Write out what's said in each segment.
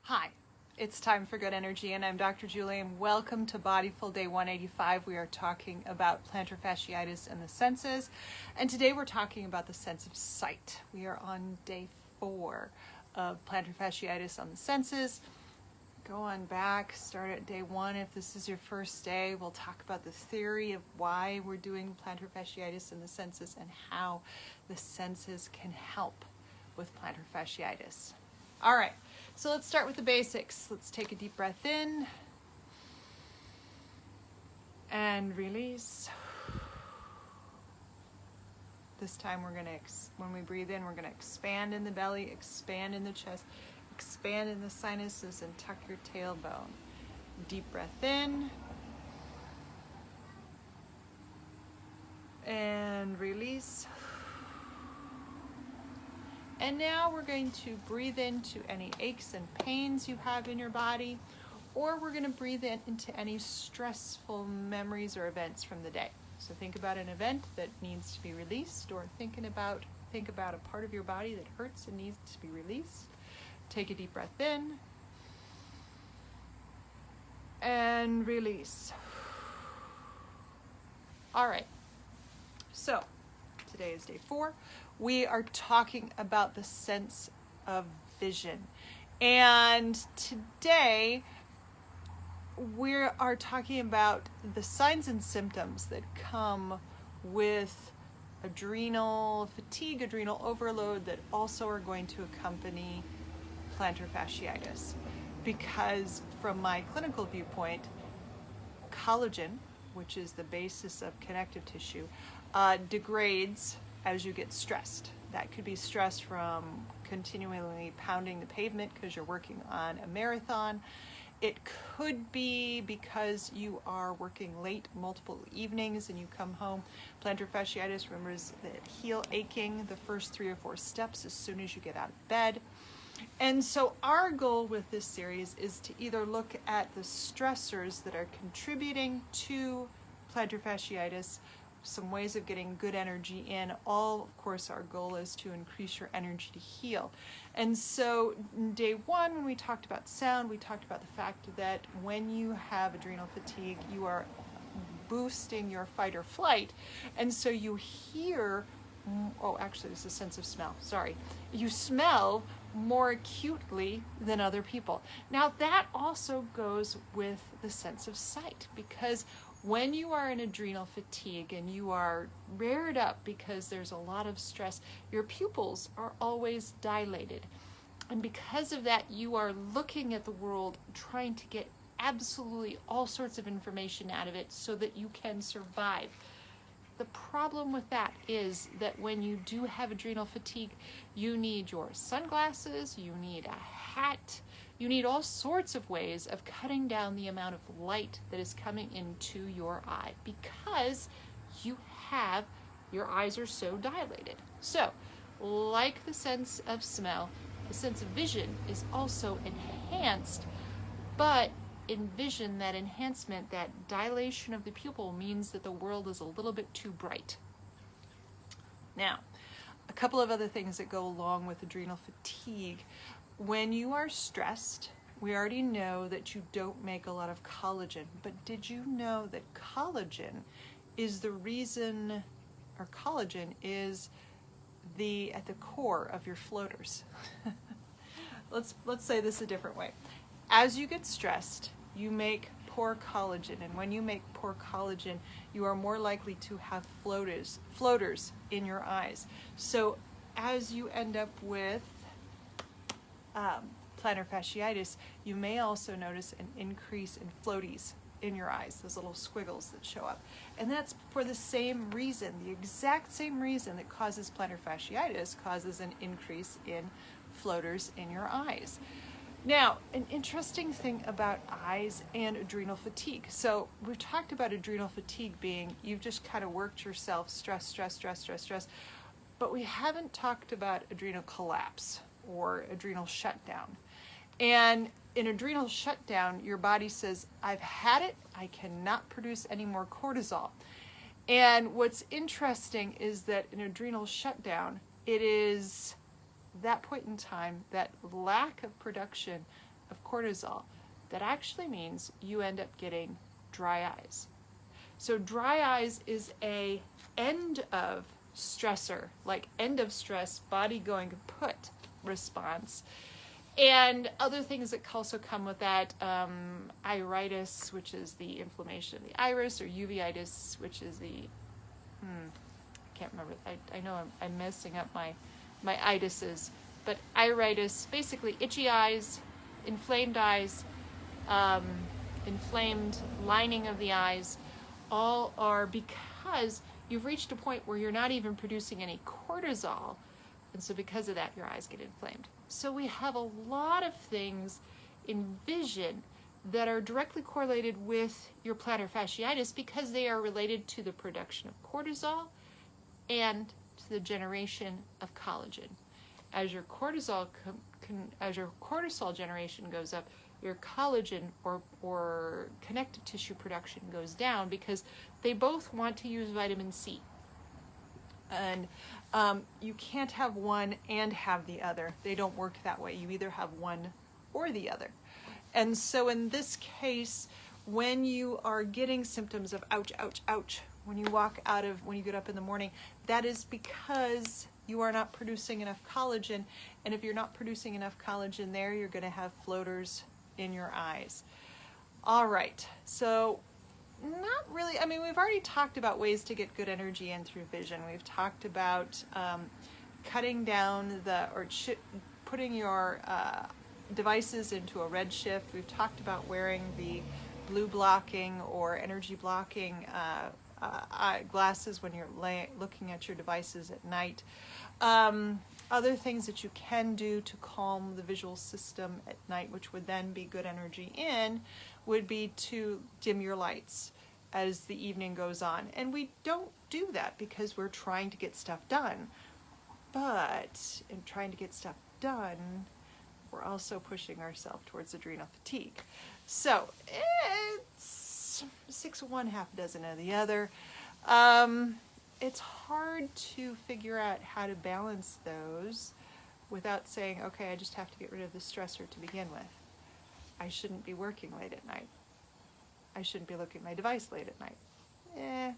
Hi, it's time for good energy, and I'm Dr. Julie, and welcome to Bodyful Day 185. We are talking about plantar fasciitis and the senses, and today we're talking about the sense of sight. We are on day 4 of plantar fasciitis on the senses. Go on back, start at day 1. If this is your first day, we'll talk about the theory of why we're doing plantar fasciitis in the senses and how the senses can help with plantar fasciitis. All right, so let's start with the basics. Let's take a deep breath in and release. This time when we breathe in, we're gonna expand in the belly, expand in the chest, expand in the sinuses, and tuck your tailbone. Deep breath in and release. And now we're going to breathe into any aches and pains you have in your body, or we're going to breathe into any stressful memories or events from the day. So think about an event that needs to be released, or think about a part of your body that hurts and needs to be released. Take a deep breath in and release. All right, so today is day 4. We are talking about the sense of vision. And today we are talking about the signs and symptoms that come with adrenal fatigue, adrenal overload, that also are going to accompany plantar fasciitis. Because from my clinical viewpoint, collagen, which is the basis of connective tissue, degrades as you get stressed. That could be stress from continually pounding the pavement because you're working on a marathon. It could be because you are working late multiple evenings and you come home. Plantar fasciitis, remember, is the heel aching the first 3 or 4 steps as soon as you get out of bed. And so our goal with this series is to either look at the stressors that are contributing to plantar fasciitis, some ways of getting good energy in. All, of course, our goal is to increase your energy to heal. And so day 1, when we talked about sound, we talked about the fact that when you have adrenal fatigue, you are boosting your fight or flight. And so you hear, this is a sense of smell, sorry. You smell more acutely than other people. Now that also goes with the sense of sight, because when you are in adrenal fatigue and you are reared up because there's a lot of stress, your pupils are always dilated. And because of that, you are looking at the world, trying to get absolutely all sorts of information out of it so that you can survive. The problem with that is that when you do have adrenal fatigue, you need your sunglasses, you need a hat, you need all sorts of ways of cutting down the amount of light that is coming into your eye because your eyes are so dilated. So, like the sense of smell, the sense of vision is also enhanced, but in vision, that enhancement, that dilation of the pupil means that the world is a little bit too bright. Now, a couple of other things that go along with adrenal fatigue. When you are stressed, we already know that you don't make a lot of collagen, but did you know that collagen is the reason, or collagen is at the core of your floaters? Let's say this a different way. As you get stressed, you make poor collagen, and when you make poor collagen, you are more likely to have floaters in your eyes. So as you end up with plantar fasciitis, you may also notice an increase in floaties in your eyes, those little squiggles that show up. And that's for the same reason, the exact same reason that causes plantar fasciitis causes an increase in floaters in your eyes. Now, an interesting thing about eyes and adrenal fatigue. So we've talked about adrenal fatigue being, you've just kind of worked yourself, stress, but we haven't talked about adrenal collapse or adrenal shutdown. And in adrenal shutdown, your body says, I've had it, I cannot produce any more cortisol. And what's interesting is that in adrenal shutdown, it is that point in time, that lack of production of cortisol, that actually means you end up getting dry eyes. So dry eyes is a end of stressor, like end of stress, body going kaput response. And other things that also come with that, iritis, which is the inflammation of the iris, or uveitis, which is the, I can't remember, I know I'm messing up my itises, but iritis, basically itchy eyes, inflamed lining of the eyes, all are because you've reached a point where you're not even producing any cortisol, and so because of that, your eyes get inflamed. So we have a lot of things in vision that are directly correlated with your plantar fasciitis because they are related to the production of cortisol and to the generation of collagen. As your cortisol generation goes up, your collagen or connective tissue production goes down because they both want to use vitamin C. And you can't have one and have the other. They don't work that way. You either have one or the other. And so in this case, when you are getting symptoms of ouch, ouch, ouch, when you get up in the morning, that is because you are not producing enough collagen. And if you're not producing enough collagen there, you're going to have floaters in your eyes. All right. So not really, we've already talked about ways to get good energy in through vision. We've talked about cutting down putting your devices into a red shift. We've talked about wearing the blue blocking or energy blocking glasses when you're looking at your devices at night. Other things that you can do to calm the visual system at night, which would then be good energy in, would be to dim your lights as the evening goes on. And we don't do that because we're trying to get stuff done. But in trying to get stuff done, we're also pushing ourselves towards adrenal fatigue. So it's 6 of one, half a dozen of the other. It's hard to figure out how to balance those without saying, okay, I just have to get rid of the stressor to begin with. I shouldn't be working late at night. I shouldn't be looking at my device late at night.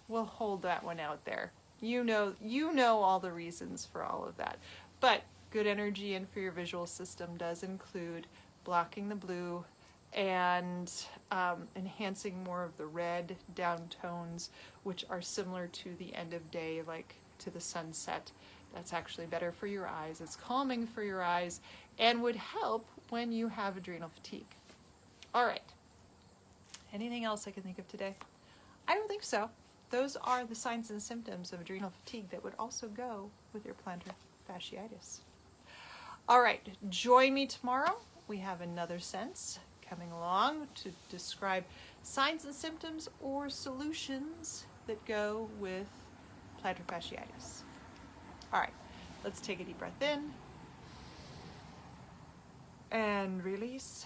We'll hold that one out there. You know all the reasons for all of that. But good energy in for your visual system does include blocking the blue and enhancing more of the red down tones, which are similar to the end of day, like to the sunset. That's actually better for your eyes. It's calming for your eyes and would help when you have adrenal fatigue. All right. Anything else I can think of today? I don't think so. Those are the signs and symptoms of adrenal fatigue that would also go with your plantar fasciitis. All right. Join me tomorrow. We have another sense coming along to describe signs and symptoms or solutions that go with plantar fasciitis. All right, let's take a deep breath in and release.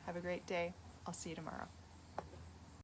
Have a great day. I'll see you tomorrow.